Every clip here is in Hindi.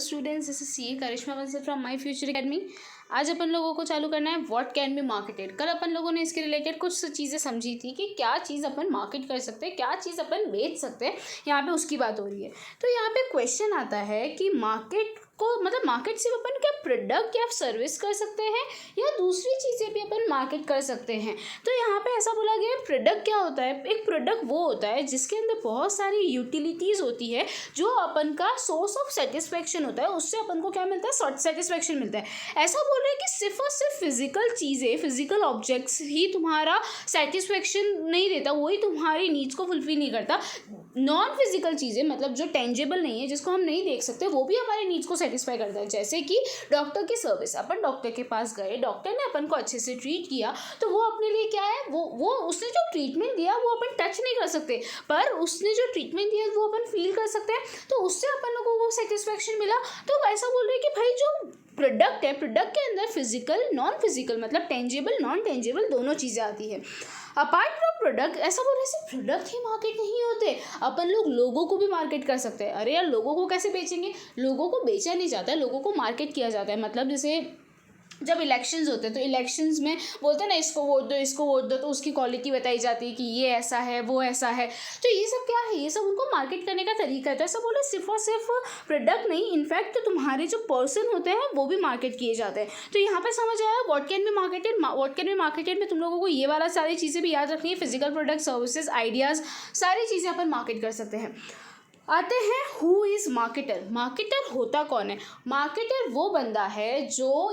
Students, this is C Karishma Bansal from my future academy. आज अपन लोगों को चालू करना है व्हाट कैन बी मार्केटेड। कल अपन लोगों ने इसके रिलेटेड कुछ चीज़ें समझी थी कि क्या चीज़ अपन मार्केट कर सकते हैं, क्या चीज़ अपन बेच सकते हैं। यहाँ पे उसकी बात हो रही है। तो यहाँ पे क्वेश्चन आता है कि मार्केट को मतलब मार्केट सिर्फ अपन क्या प्रोडक्ट या सर्विस कर सकते हैं या दूसरी चीज़ें भी अपन मार्केट कर सकते हैं। तो यहाँ पे ऐसा बोला गया है प्रोडक्ट क्या होता है। एक प्रोडक्ट वो होता है जिसके अंदर बहुत सारी यूटिलिटीज़ होती है, जो अपन का सोर्स ऑफ सेटिस्फेक्शन होता है, उससे अपन को क्या मिलता है, सेटिस्फेक्शन मिलता है। ऐसा बोल रहे हैं कि सिर्फ और सिर्फ फिजिकल चीज़ें, फिजिकल ऑब्जेक्ट्स ही तुम्हारा सेटिस्फेक्शन नहीं देता, वही तुम्हारी नीड्स को फुलफिल नहीं करता। नॉन फिजिकल चीज़ें मतलब जो टेंजेबल नहीं है, जिसको हम नहीं देख सकते, वो भी हमारे नीड्स को सेटिस्फाई करता है। जैसे कि डॉक्टर की सर्विस, अपन डॉक्टर के पास गए, डॉक्टर ने अपन को अच्छे से ट्रीट किया, तो वो अपने लिए क्या है, वो उसने जो ट्रीटमेंट दिया वो अपन टच नहीं कर सकते, पर उसने जो ट्रीटमेंट दिया वो अपन फील कर सकते हैं, तो उससे अपन लोगों को वो सेटिस्फेक्शन मिला। तो ऐसा बोल रहे हैं कि भाई जो प्रोडक्ट है, प्रोडक्ट के अंदर फिजिकल नॉन फिजिकल मतलब टेंजेबल नॉन टेंजेबल दोनों चीज़ें आती है। अपार्ट फ्रॉम प्रोडक्ट, ऐसा बोल रहे सिर्फ प्रोडक्ट ही मार्केट नहीं होते, अपन लोग लोगों को भी मार्केट कर सकते हैं। अरे यार, लोगों को कैसे बेचेंगे? लोगों को बेचा नहीं जाता है, लोगों को मार्केट किया जाता है। मतलब जैसे जब इलेक्शंस होते हैं तो इलेक्शंस में बोलते हैं ना, इसको वोट दो, इसको वोट दो, तो उसकी क्वालिटी बताई जाती है कि ये ऐसा है, वो ऐसा है। तो ये सब क्या है, ये सब उनको मार्केट करने का तरीका है। तो ऐसा बोले सिर्फ और सिर्फ प्रोडक्ट नहीं, इनफैक्ट तो तुम्हारे जो पर्सन होते हैं वो भी मार्केट किए जाते हैं। तो यहाँ पे समझ आया what can be marketed. What can be marketed में तुम लोगों को ये वाला सारी चीज़ें भी याद रखनी है, फिजिकल प्रोडक्ट, सर्विसेज, आइडियाज़, सारी चीज़ें अपन मार्केट कर सकते हैं। आते हैं हु इज़ मार्केटर। मार्केटर होता कौन है? मार्केटर वो बंदा है जो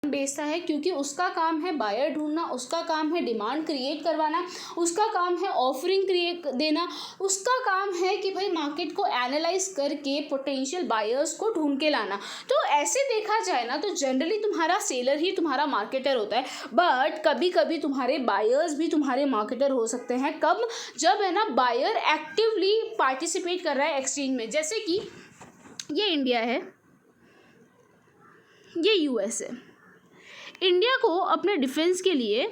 बेचता है, क्योंकि उसका काम है बायर ढूंढना, उसका काम है डिमांड क्रिएट करवाना, उसका काम है ऑफरिंग क्रिएट देना, उसका काम है कि भाई मार्केट को एनालाइज करके पोटेंशियल बायर्स को ढूंढ के लाना। तो ऐसे देखा जाए ना तो जनरली तुम्हारा सेलर ही तुम्हारा मार्केटर होता है, बट कभी कभी तुम्हारे बायर्स भी तुम्हारे मार्केटर हो सकते हैं। कब? जब है ना बायर एक्टिवली पार्टिसिपेट कर रहा है एक्सचेंज में। जैसे कि ये इंडिया है, ये यूएस है। इंडिया को अपने डिफेंस के लिए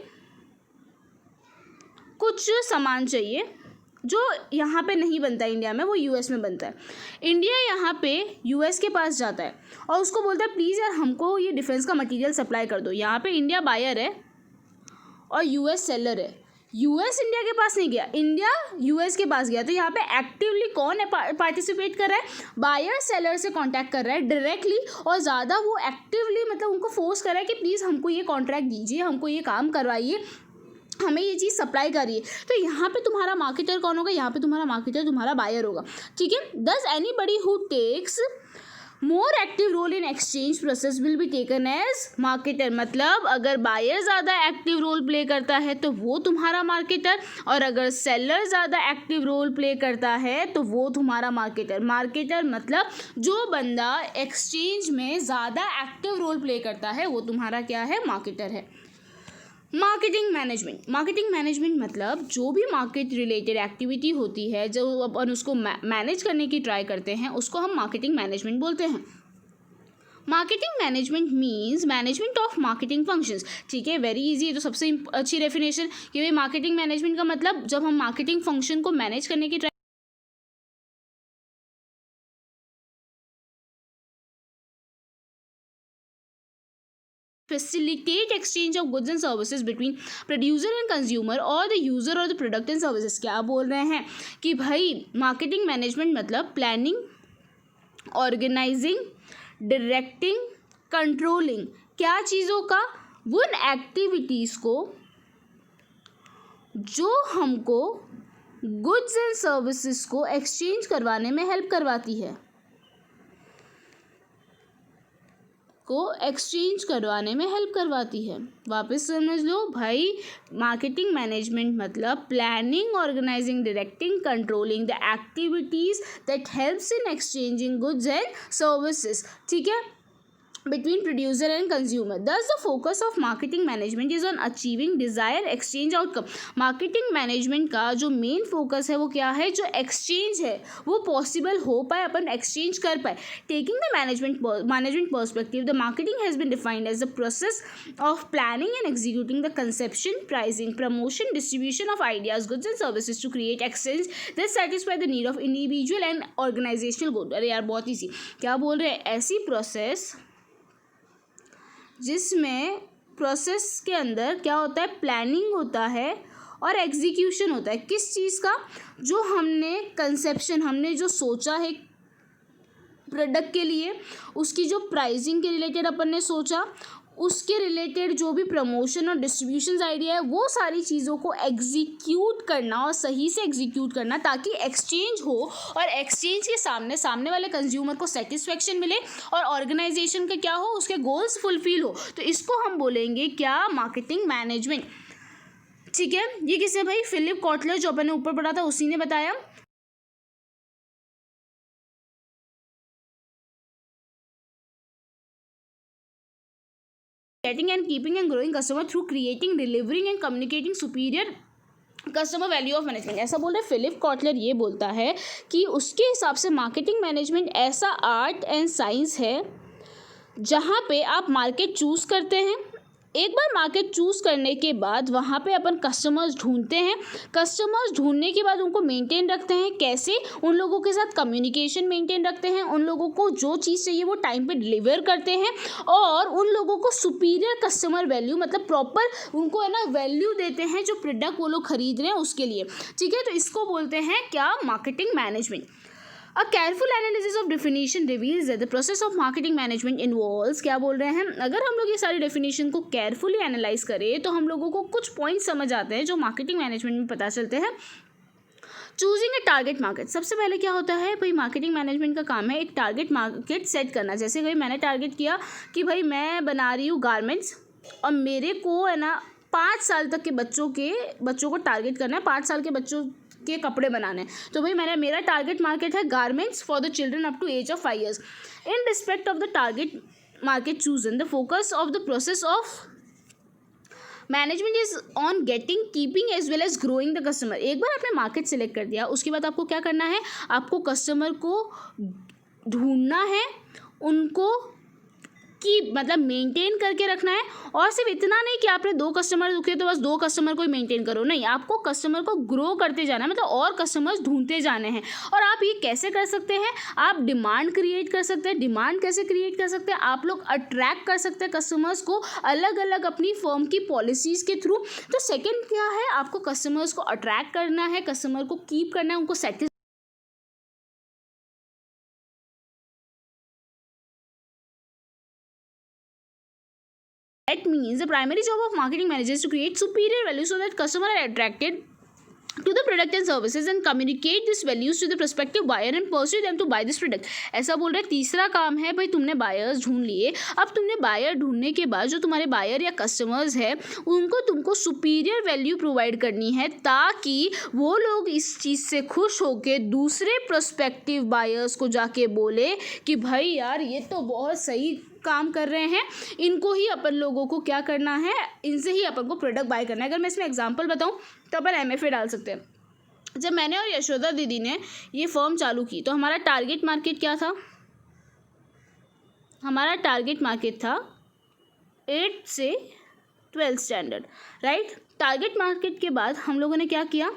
कुछ सामान चाहिए जो यहाँ पे नहीं बनता है इंडिया में, वो यूएस में बनता है। इंडिया यहाँ पे यूएस के पास जाता है और उसको बोलता है प्लीज़ यार हमको ये डिफेंस का मटेरियल सप्लाई कर दो। यहाँ पे इंडिया बायर है और यूएस सेलर है। यूएस इंडिया के पास नहीं गया, इंडिया यूएस के पास गया। तो यहाँ पे एक्टिवली कौन है पार्टिसिपेट कर रहा है? बायर सेलर से कांटेक्ट कर रहा है डायरेक्टली, और ज़्यादा वो एक्टिवली मतलब उनको फोर्स कर रहा है कि प्लीज़ हमको ये कॉन्ट्रैक्ट दीजिए, हमको ये काम करवाइए, हमें ये चीज़ सप्लाई करिए। तो यहाँ पे तुम्हारा मार्केटर कौन होगा? यहाँ पे तुम्हारा मार्केटर तुम्हारा बायर होगा। ठीक है। Does anybody who takes more active role in exchange process will be taken as marketer. मतलब अगर बायर ज़्यादा एक्टिव रोल प्ले करता है तो वो तुम्हारा मार्केटर, और अगर सेलर ज़्यादा एक्टिव रोल प्ले करता है तो वो तुम्हारा मार्केटर। मार्केटर मतलब जो बंदा एक्सचेंज में ज़्यादा एक्टिव रोल प्ले करता है वो तुम्हारा क्या है? मार्केटर है। Marketing management. मार्केटिंग मैनेजमेंट मतलब जो भी मार्केट रिलेटेड एक्टिविटी होती है, जो अपन उसको मैनेज करने की ट्राई करते हैं, उसको हम मार्केटिंग मैनेजमेंट बोलते हैं। Marketing management means management of marketing functions. ठीक है, वेरी इजी, ये तो सबसे अच्छी डेफिनेशन कि भाई मार्केटिंग मैनेजमेंट का मतलब जब हम मार्केटिंग फंक्शन को मैनेज करने की try facilitate exchange of goods and services between producer and consumer or the user or the product and services। क्या बोल रहे हैं कि भाई मार्केटिंग मैनेजमेंट मतलब प्लानिंग, ऑर्गेनाइजिंग, डायरेक्टिंग, कंट्रोलिंग क्या चीज़ों का? उन एक्टिविटीज़ को जो हमको गुड्स एंड सर्विसेज को एक्सचेंज करवाने में हेल्प करवाती है, को एक्सचेंज करवाने में हेल्प करवाती है। वापस समझ लो भाई, मार्केटिंग मैनेजमेंट मतलब planning, organising, directing, controlling the activities that helps in exchanging goods and services. ठीक है। between producer and consumer. Thus, the focus of marketing management is on achieving desired exchange outcome. Marketing management का जो मेन फोकस है वो क्या है, जो एक्सचेंज है वो पॉसिबल हो पाए, अपन एक्सचेंज कर पाए. Taking the management perspective, the marketing has been defined as the process of planning and executing the conception, pricing, promotion, distribution of ideas, goods and services to create exchange that satisfy the need of individual and organizational goal. अरे यार बहुत ईजी, क्या बोल रहे हैं, ऐसी प्रोसेस जिसमें प्रोसेस के अंदर क्या होता है, प्लानिंग होता है और एग्जीक्यूशन होता है. किस चीज़ का, जो हमने कंसेप्शन, हमने जो सोचा है प्रोडक्ट के लिए, उसकी जो प्राइसिंग के रिलेटेड अपन ने सोचा, उसके रिलेटेड जो भी प्रमोशन और डिस्ट्रीब्यूशन आइडिया है, वो सारी चीज़ों को एग्जीक्यूट करना और सही से एग्जीक्यूट करना ताकि एक्सचेंज हो और एक्सचेंज के सामने वाले कंज्यूमर को सेटिस्फेक्शन मिले और ऑर्गेनाइजेशन का क्या हो, उसके गोल्स फुलफिल हो. तो इसको हम बोलेंगे क्या, मार्केटिंग मैनेजमेंट. ठीक है, ये किसने भाई, फिलिप कॉटलर, जो अपन ने ऊपर पढ़ा था उसी ने बताया. Getting and keeping and growing customer through creating, delivering and communicating superior customer value of management. ऐसा बोल रहे फिलिप कॉटलर, ये बोलता है कि उसके हिसाब से मार्केटिंग मैनेजमेंट ऐसा आर्ट एंड साइंस है जहाँ पे आप मार्केट चूज़ करते हैं. एक बार मार्केट चूज़ करने के बाद वहाँ पे अपन कस्टमर्स ढूंढते हैं. कस्टमर्स ढूंढने के बाद उनको मेंटेन रखते हैं. कैसे, उन लोगों के साथ कम्युनिकेशन मेंटेन रखते हैं, उन लोगों को जो चीज़ चाहिए वो टाइम पे डिलीवर करते हैं और उन लोगों को सुपीरियर कस्टमर वैल्यू, मतलब प्रॉपर उनको है ना वैल्यू देते हैं जो प्रोडक्ट वो लोग खरीद रहे हैं उसके लिए. ठीक है, तो इसको बोलते हैं क्या, marketing management. A careful analysis of definition reveals that the process of marketing management involves, क्या बोल रहे हैं, अगर हम लोग ये सारी डेफिनेशन को केयरफुली एनालाइज करें तो हम लोगों को कुछ पॉइंट्स समझ आते हैं जो मार्केटिंग मैनेजमेंट में पता चलते हैं. चूजिंग ए टारगेट मार्केट, सबसे पहले क्या होता है भाई, मार्केटिंग मैनेजमेंट का काम है एक टारगेट मार्केट सेट करना. जैसे भाई मैंने टारगेट किया कि भाई मैं बना रही हूँ गारमेंट्स और मेरे को है ना 5 साल तक के बच्चों को टारगेट करना है, 5 साल के बच्चों के कपड़े बनाने. तो भाई मेरा टारगेट मार्केट है garments for the children up to age of 5 years. In respect of the target market chosen, the focus of the process of management is on getting, keeping as well as growing the customer. एक बार आपने मार्केट सेलेक्ट कर दिया, उसके बाद आपको क्या करना है, आपको कस्टमर को ढूंढना है, उनको की मतलब मेंटेन करके रखना है. और सिर्फ इतना नहीं कि आपने 2 कस्टमर रखे तो बस 2 कस्टमर को ही मेंटेन करो, नहीं, आपको कस्टमर को ग्रो करते जाना है, मतलब और कस्टमर्स ढूंढते जाने हैं. और आप ये कैसे कर सकते हैं, आप डिमांड क्रिएट कर सकते हैं. डिमांड कैसे क्रिएट कर सकते हैं, आप लोग अट्रैक्ट कर सकते हैं कस्टमर्स को अलग अलग अपनी फर्म की पॉलिसीज़ के थ्रू. तो सेकेंड क्या है, आपको कस्टमर्स को अट्रैक्ट करना है, कस्टमर को कीप करना है, उनको satisfy. That means the primary job of marketing managers is to create superior value so that customers are attracted to the product and services and communicate these values to the prospective buyer and pursue them to buy this product. ऐसा बोल रहे हैं तीसरा काम है भाई, तुमने बायर्स ढूंढ लिए. अब तुमने बायर ढूंढने के बाद जो तुम्हारे बायर या कस्टमर्स है उनको तुमको सुपीरियर वैल्यू प्रोवाइड करनी है ताकि वो लोग इस चीज़ से खुश होकर दूसरे प्रोस्पेक्टिव बायर्स को जाके बोले कि भाई यार ये तो बहुत सही काम कर रहे हैं, इनको ही अपन लोगों को क्या करना है, इनसे ही अपन को प्रोडक्ट बाय करना है. अगर मैं इसमें एग्जांपल बताऊं तो अपन MFA डाल सकते हैं. जब मैंने और यशोदा दीदी ने ये फर्म चालू की तो हमारा टारगेट मार्केट क्या था, हमारा टारगेट मार्केट था 8 से 12 स्टैंडर्ड, राइट. टारगेट मार्केट के बाद हम लोगों ने क्या किया,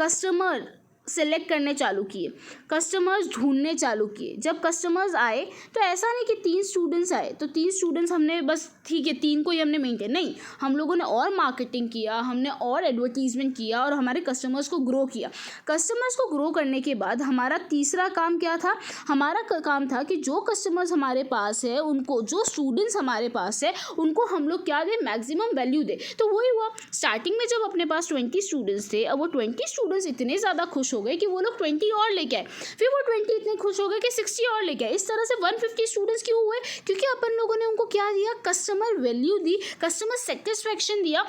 कस्टमर सेलेक्ट करने चालू किए, कस्टमर्स ढूंढने चालू किए. जब कस्टमर्स आए तो ऐसा नहीं कि 3 स्टूडेंट्स आए तो 3 स्टूडेंट्स हमने बस ठीक है 3 को ही हमने मेंटेन, नहीं, हम लोगों ने और मार्केटिंग किया, हमने और एडवर्टीजमेंट किया और हमारे कस्टमर्स को ग्रो किया. कस्टमर्स को ग्रो करने के बाद हमारा तीसरा काम क्या था, हमारा काम था कि जो कस्टमर्स हमारे पास है उनको, जो स्टूडेंट्स हमारे पास है उनको हम लोग क्या दें, मैक्सिमम वैल्यू दे. तो वही हुआ, स्टार्टिंग में जब अपने पास 20 स्टूडेंट्स थे, अब वो 20 स्टूडेंट्स इतने ज़्यादा खुश हो गए कि वो लोग 20 और लेके आए, फिर वो 20 इतने खुश हो गए कि 60 और लेके आए. इस तरह से 150 स्टूडेंट्स क्यों हुए, क्योंकि अपन लोगों ने उनको क्या दिया, कस्टमर वैल्यू दी, कस्टमर सेटिस्फेक्शन दिया,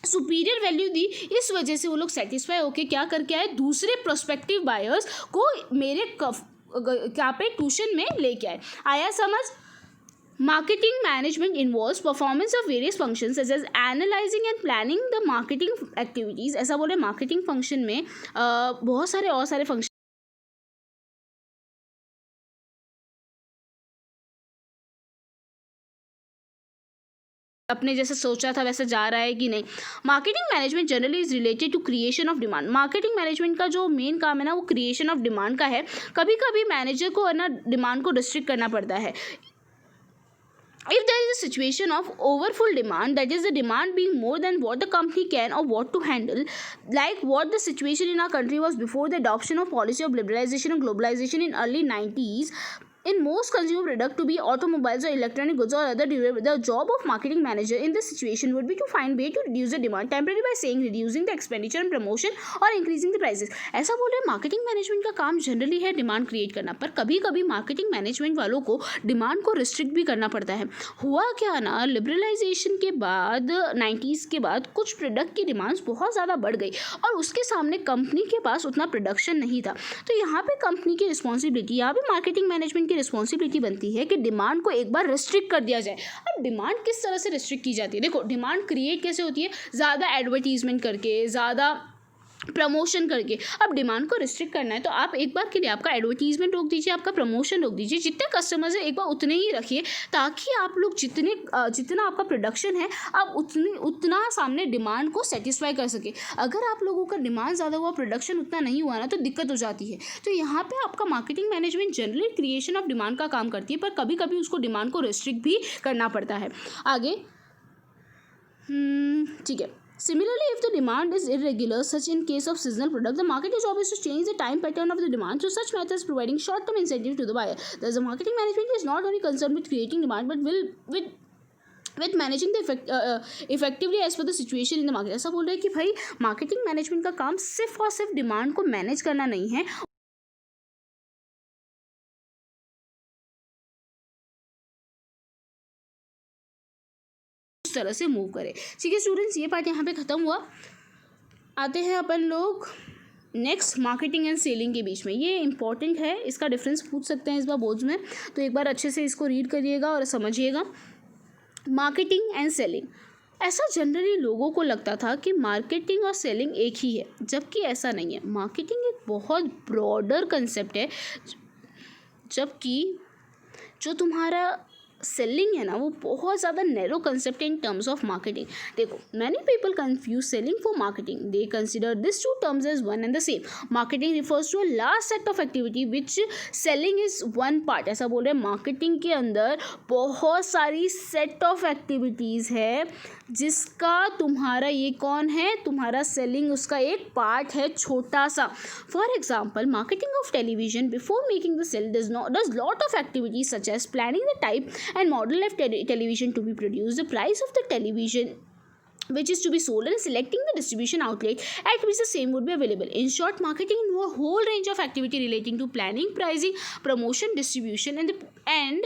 सुपीरियर वैल्यू दी. इस वजह से वो लोग सेटिस्फाई होके क्या करके आए, दूसरे प्रोस्पेक्टिव बायर्स को मेरे क्या पे ट्यूशन में लेके आए. आया समझ. Marketing management involves performance of various functions such as analyzing and planning the marketing activities. ऐसा बोले marketing function में बहुत सारे और सारे फंक्शन अपने जैसे सोचा था वैसे जा रहा है कि नहीं. Marketing management generally is related to creation of demand. Marketing management का जो मेन काम है ना वो क्रिएशन ऑफ डिमांड का है. कभी कभी मैनेजर को ना डिमांड को रिस्ट्रिक्ट करना पड़ता है. If there is a situation of overfull demand, that is the demand being more than what the company can or what to handle, like what the situation in our country was before the adoption of policy of liberalization and globalization in early 90s, in most consumer product to be automobiles or electronic goods or other durables, the job of marketing manager in this situation would be to find way to reduce the demand temporarily by saying reducing the expenditure on promotion or increasing the prices. ऐसा बोल रहे हैं मार्केटिंग मैनेजमेंट का काम जनरली है डिमांड क्रिएट करना, पर कभी कभी मार्केटिंग मैनेजमेंट वालों को डिमांड को रिस्ट्रिक्ट भी करना पड़ता है. हुआ क्या ना, लिबरलाइजेशन के बाद 90s के बाद कुछ प्रोडक्ट की डिमांड्स बहुत ज़्यादा बढ़ गई और उसके सामने कंपनी के पास उतना प्रोडक्शन नहीं था. तो यहाँ पे कंपनी की रिस्पॉन्सिबिलिटी, यहाँ पे मार्केटिंग मैनेजमेंट की रिस्पॉन्सिबिलिटी बनती है कि डिमांड को एक बार रिस्ट्रिक्ट कर दिया जाए. अब डिमांड किस तरह से रिस्ट्रिक्ट की जाती है? देखो, डिमांड क्रिएट कैसे होती है? ज़्यादा एडवर्टीजमेंट करके, ज़्यादा प्रमोशन करके. अब डिमांड को रिस्ट्रिक्ट करना है तो आप एक बार के लिए आपका एडवर्टीजमेंट रोक दीजिए, आपका प्रमोशन रोक दीजिए. जितने कस्टमर्स है एक बार उतने ही रखिए ताकि आप लोग जितना आपका प्रोडक्शन है आप उतना सामने डिमांड को सेटिस्फाई कर सके. अगर आप लोगों का डिमांड ज़्यादा हुआ, प्रोडक्शन उतना नहीं हुआ ना, तो दिक्कत हो जाती है. तो यहाँ पे आपका marketing management generally creation of demand का काम करती है, पर कभी कभी उसको डिमांड को रिस्ट्रिक्ट भी करना पड़ता है. आगे ठीक है. Similarly, if the demand is irregular, such in case of seasonal product, the marketing job is to change the time pattern of the demand through such methods providing short-term incentive to the buyer. Thus, the marketing management is not only concerned with creating demand, but will with managing the effectively as per the situation in the market. ऐसा बोल रहे हैं कि भाई मार्केटिंग मैनेजमेंट का काम सिर्फ और सिर्फ डिमांड को मैनेज करना नहीं है, तरह से मूव करे. ठीक है स्टूडेंट्स, ये पार्ट यहाँ पे ख़त्म हुआ. आते हैं अपन लोग नेक्स्ट मार्केटिंग एंड सेलिंग के बीच में. ये इंपॉर्टेंट है, इसका डिफरेंस पूछ सकते हैं इस बार बोर्ड्स में, तो एक बार अच्छे से इसको रीड करिएगा और समझिएगा. Marketing and selling. ऐसा जनरली लोगों को लगता था कि मार्केटिंग और सेलिंग एक ही है, जबकि ऐसा नहीं है. मार्केटिंग एक बहुत ब्रॉडर कंसेप्ट है, जबकि जो तुम्हारा सेलिंग है ना वो बहुत ज़्यादा narrow concept in terms of marketing. देखो, many people confuse selling for marketing. They consider this two terms as one and the same. Marketing refers to a last set of activity which selling is one part. ऐसा बोल रहे हैं मार्केटिंग के अंदर बहुत सारी सेट ऑफ एक्टिविटीज़ है जिसका तुम्हारा ये कौन है, तुम्हारा सेलिंग उसका एक पार्ट है छोटा सा. For example, marketing of television before making the sale does lot of activities such as planning the type and model of television to be produced, the price of the television which is to be sold, and selecting the distribution outlet at which the same would be available. In short, marketing involves a whole range of activity relating to planning, pricing, promotion, distribution and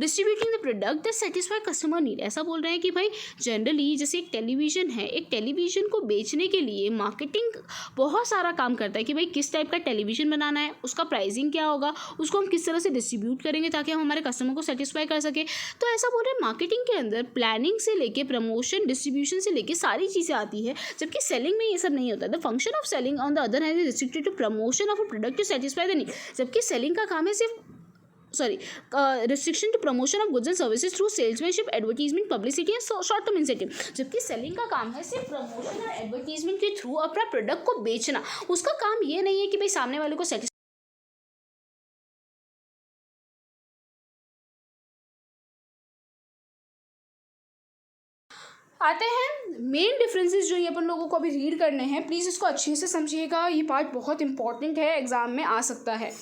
distributing the product that satisfy customer need. ऐसा बोल रहे हैं कि भाई जनरली जैसे एक टेलीविज़न है, एक टेलीविज़न को बेचने के लिए मार्केटिंग बहुत सारा काम करता है कि भाई किस टाइप का टेलीविज़न बनाना है, उसका प्राइसिंग क्या होगा, उसको हम किस तरह से डिस्ट्रीब्यूट करेंगे ताकि हम हमारे कस्टमर को सेटिस्फाई कर सके. तो ऐसा बोल रहे हैं मार्केटिंग के अंदर प्लानिंग से लेके प्रमोशन, डिस्ट्रीब्यूशन से लेके सारी चीज़ें आती है, जबकि सेलिंग में ये सब नहीं होता. The function of selling on the other hand is restricted to promotion of a product to satisfy the need. जबकि सेलिंग का काम है सिर्फ restriction to promotion of goods and services through salesmanship, advertisement, publicity and short term incentive. जबकि सेलिंग का काम है सिर्फ प्रमोशन और एडवर्टीजमेंट के थ्रू अपना प्रोडक्ट को बेचना. उसका काम ये नहीं है कि भाई सामने वाले को सेटिस्फाई. आते हैं मेन डिफरेंसेस जो ये अपन लोगों को अभी रीड करने हैं. प्लीज़ इसको अच्छे से समझिएगा, ये पार्ट बहुत इंपॉर्टेंट है, एग्जाम में आ सकता है.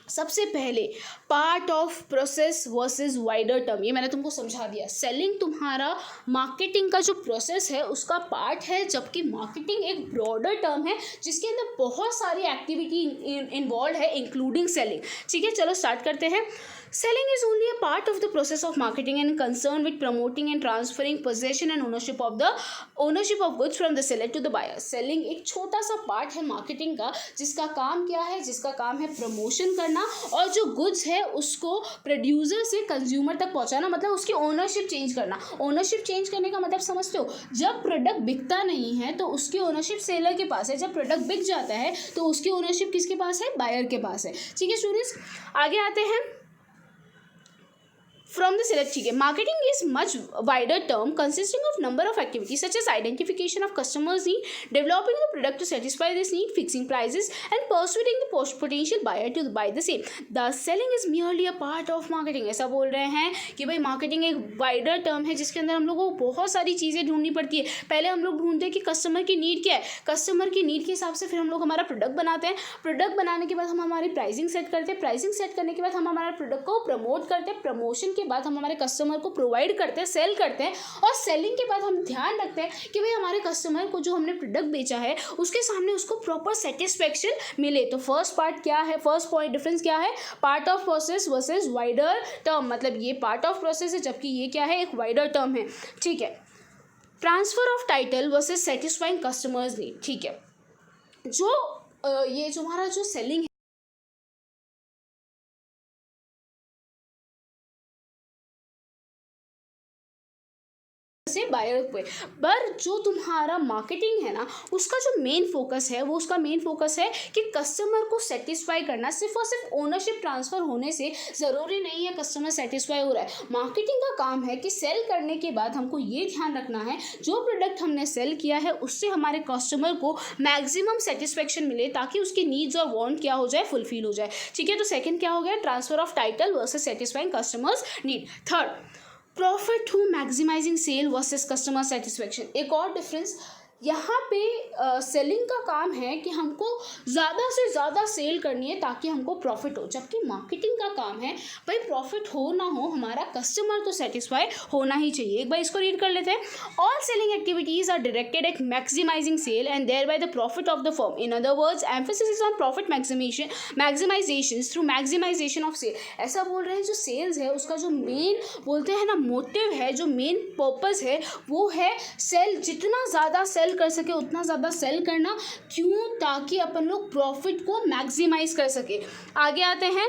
सबसे पहले part of process versus wider term. ये मैंने तुमको समझा दिया. सेलिंग तुम्हारा मार्केटिंग का जो प्रोसेस है उसका पार्ट है, जबकि मार्केटिंग एक ब्रॉडर टर्म है जिसके अंदर बहुत सारी एक्टिविटी इन्वॉल्व है इंक्लूडिंग सेलिंग. ठीक है, चलो स्टार्ट करते हैं. Selling is only a part of the process of marketing and concerned with promoting and transferring possession and ownership of goods from the seller to the buyer. Selling एक छोटा सा पार्ट है मार्केटिंग का, जिसका काम क्या है, जिसका काम है प्रमोशन करना और जो गुड्स है उसको प्रोड्यूसर से कंज्यूमर तक पहुंचाना, मतलब उसकी ओनरशिप चेंज करना। ओनरशिप चेंज करने का मतलब समझते हो, जब प्रोडक्ट बिकता नहीं है तो उसकी ओनरशिप सेलर के पास है, जब प्रोडक्ट बिक जाता है तो उसकी ओनरशिप किसके पास है, बायर के पास है। ठीक है स्टूडेंट्स, आगे आते हैं। From the select, ठीक है, marketing is much wider term consisting of number of activities such as identification of customers need, developing the product to satisfy this need, fixing prices and persuading the potential buyer to buy the same. Thus selling is merely a part of marketing। ऐसा बोल रहे हैं कि भाई मार्केटिंग एक वाइडर टर्म है जिसके अंदर हम लोगों को बहुत सारी चीज़ें ढूंढनी पड़ती है। पहले हम लोग ढूंढते हैं कि कस्टमर की नीड क्या है, कस्टमर की नीड के हिसाब से फिर हम लोग हमारा प्रोडक्ट बनाते हैं, प्रोडक्ट बनाने के बाद हम हमारी प्राइसिंग सेट करते हैं, प्राइसिंग सेट करने के बाद हम हमारा प्रोडक्ट को प्रमोट करते हैं, प्रमोशन के बाद हम हमारे कस्टमर को प्रोवाइड करते हैं, सेल करते हैं, और सेलिंग के बाद हम ध्यान रखते हैं कि भाई हमारे कस्टमर को जो हमने प्रोडक्ट बेचा है उसके सामने उसको प्रॉपर सेटिस्फेक्शन मिले। तो फर्स्ट पार्ट क्या है, फर्स्ट पॉइंट डिफरेंस क्या है, part of process versus wider term, मतलब ये पार्ट ऑफ प्रोसेस है जबकि ये क्या है, एक वाइडर टर्म है। ठीक है, transfer of title versus satisfying customers need. ठीक है, जो ये जो हमारा जो सेलिंग से बायर पे, पर जो तुम्हारा मार्केटिंग है ना उसका जो मेन फोकस है वो उसका मेन फोकस है कि कस्टमर को सेटिस्फाई करना। सिर्फ और सिर्फ ओनरशिप ट्रांसफ़र होने से ज़रूरी नहीं है कस्टमर सेटिस्फाई हो रहा है। मार्केटिंग का काम है कि सेल करने के बाद हमको ये ध्यान रखना है जो प्रोडक्ट हमने सेल किया है उससे हमारे कस्टमर को मैक्सिमम सेटिस्फेक्शन मिले ताकि उसकी नीड्स और वांट क्या हो जाए, फुलफिल हो जाए। ठीक है, तो सेकंड क्या हो गया, transfer of title versus satisfying customers need. Third, profit through maximising sale versus customer satisfaction. एक और डिफरेंस यहाँ पे सेलिंग का काम है कि हमको ज़्यादा से ज़्यादा सेल करनी है ताकि हमको प्रॉफिट हो, जबकि मार्केटिंग का काम है भाई प्रॉफिट हो ना हो हमारा कस्टमर तो सेटिस्फाई होना ही चाहिए। एक बार इसको रीड कर लेते हैं। All selling activities are directed at maximising sale and thereby the profit of the firm. In other words emphasis is on profit maximisation through maximisation of sale. ऐसा बोल रहे हैं जो सेल्स है उसका जो मेन बोलते हैं ना मोटिव है, जो मेन पर्पज़ है वो है सेल, जितना ज़्यादा सेल कर सके उतना ज़्यादा सेल करना। क्यों, ताकि अपन लोग प्रॉफिट को मैक्सिमाइज कर सके। आगे आते हैं।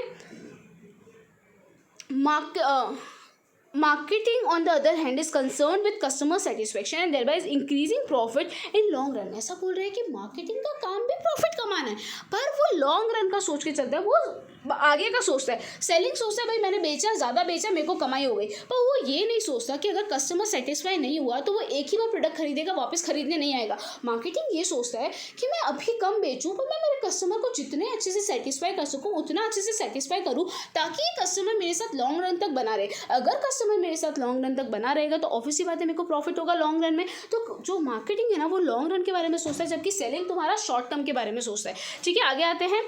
Marketing on the other hand is concern with customer satisfaction and thereby is increasing profit in long run. ऐसा बोल रहे हैं कि मार्केटिंग का काम भी प्रॉफिट कमाना है, पर वो लॉन्ग रन का सोच के चलता है, वो आगे का सोचता है। सेलिंग सोचता है भाई मैंने बेचा, ज़्यादा बेचा, मेरे को कमाई हो गई, पर वो ये नहीं सोचता कि अगर कस्टमर सेटिस्फाई नहीं हुआ तो वो एक ही बार प्रोडक्ट खरीदेगा, वापस खरीदने नहीं आएगा। मार्केटिंग ये सोचता है कि मैं अभी कम बेचूं पर मैं मेरे कस्टमर को जितने अच्छे से सेटिस्फाई कर सकूं उतना अच्छे से सेटिस्फाई करूं ताकि कस्टमर मेरे साथ लॉन्ग रन तक बना रहे। अगर कस्टमर मेरे साथ लॉन्ग रन तक बना रहेगा तो ऑब्वियस सी बात है मेरे को प्रॉफिट होगा लॉन्ग रन में। तो जो मार्केटिंग है ना वो लॉन्ग रन के बारे में सोचता है, जबकि सेलिंग तुम्हारा शॉर्ट टर्म के बारे में सोचता है। ठीक है, आगे आते हैं।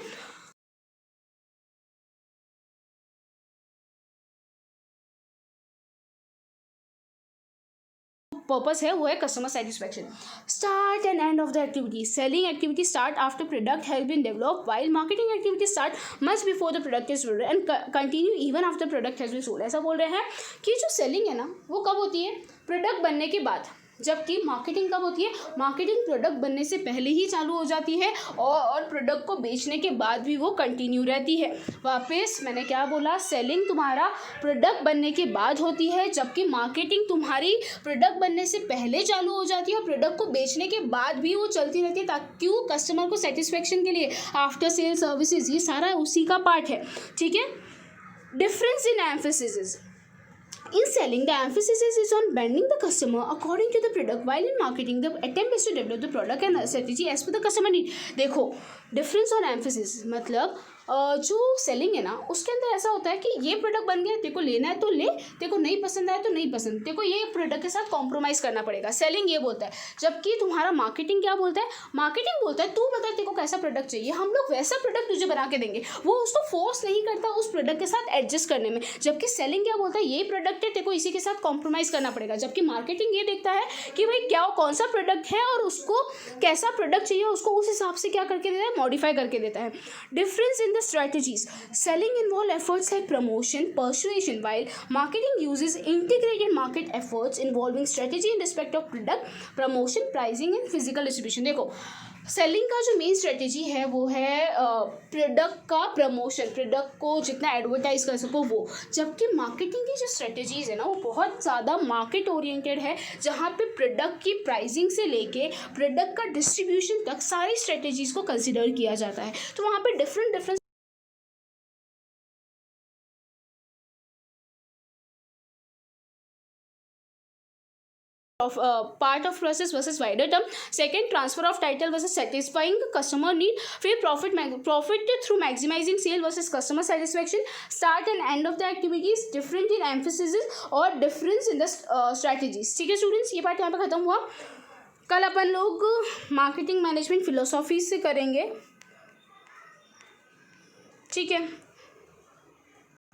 पर्पस है वो है customer satisfaction. Start and end of the activity. Selling activity start after product has been developed while marketing activity start much before the product is sold and continue even after product has been sold. ऐसा बोल रहे हैं कि जो सेलिंग है ना वो कब होती है, प्रोडक्ट बनने के बाद, जबकि मार्केटिंग कब होती है, मार्केटिंग प्रोडक्ट बनने से पहले ही चालू हो जाती है और प्रोडक्ट को बेचने के बाद भी वो कंटिन्यू रहती है। वापस मैंने क्या बोला, सेलिंग तुम्हारा प्रोडक्ट बनने के बाद होती है जबकि मार्केटिंग तुम्हारी प्रोडक्ट बनने से पहले चालू हो जाती है और प्रोडक्ट को बेचने के बाद भी वो चलती रहती है ताकि क्यों, कस्टमर को सेटिस्फेक्शन के लिए, आफ्टर सेल सर्विसेज, ये सारा उसी का पार्ट है। ठीक है, difference in emphasis. In selling, the emphasis is on bending the customer according to the product, while in marketing, the attempt is to develop the product and strategy as per the customer need. देखो डिफरेंस और एम्फेसिस, मतलब जो सेलिंग है ना उसके अंदर ऐसा होता है कि ये प्रोडक्ट बन गया, तेरे को लेना है तो ले, तेरे को नहीं पसंद आया तो नहीं पसंद, तेरे को ये प्रोडक्ट के साथ कॉम्प्रोमाइज़ करना पड़ेगा। सेलिंग ये बोलता है, जबकि तुम्हारा मार्केटिंग क्या बोलता है, मार्केटिंग बोलता है तू बता तेरे को कैसा प्रोडक्ट चाहिए, हम लोग वैसा प्रोडक्ट तुझे बना के देंगे। वो उसको फोर्स नहीं करता उस प्रोडक्ट के साथ एडजस्ट करने में। जबकि सेलिंग क्या बोलता है, ये प्रोडक्ट है, तेरे को इसी के साथ कॉम्प्रोमाइज़ करना पड़ेगा। जबकि मार्केटिंग ये देखता है कि भाई क्या कौन सा प्रोडक्ट है और उसको कैसा प्रोडक्ट चाहिए, उसको उस हिसाब से क्या करके देता है, मॉडिफाई करके देता है। Difference in the strategies. Selling involve efforts like promotion, persuasion, while marketing uses integrated market efforts involving strategy in respect of product, promotion, pricing and physical distribution. देखो सेलिंग का जो मेन स्ट्रेटेजी है वो है प्रोडक्ट का प्रमोशन, प्रोडक्ट को जितना एडवर्टाइज कर सको वो, जबकि मार्केटिंग की जो स्ट्रेटेजीज है ना वो बहुत ज़्यादा मार्केट ओरिएंटेड है, जहाँ पे प्रोडक्ट की प्राइसिंग से लेके प्रोडक्ट का डिस्ट्रीब्यूशन तक सारी स्ट्रेटेजीज को कंसिडर किया जाता है। तो वहाँ पे different of part of process versus wider term. Second, transfer of title versus satisfying customer need. फिर profit through maximizing sale versus customer satisfaction. Start and end of the activities, different in emphasis और difference in the strategies. ठीक है स्टूडेंट्स, ये पार्ट यहाँ पे खत्म हुआ। कल अपन लोग मार्केटिंग मैनेजमेंट फिलोसॉफी से करेंगे, ठीक है।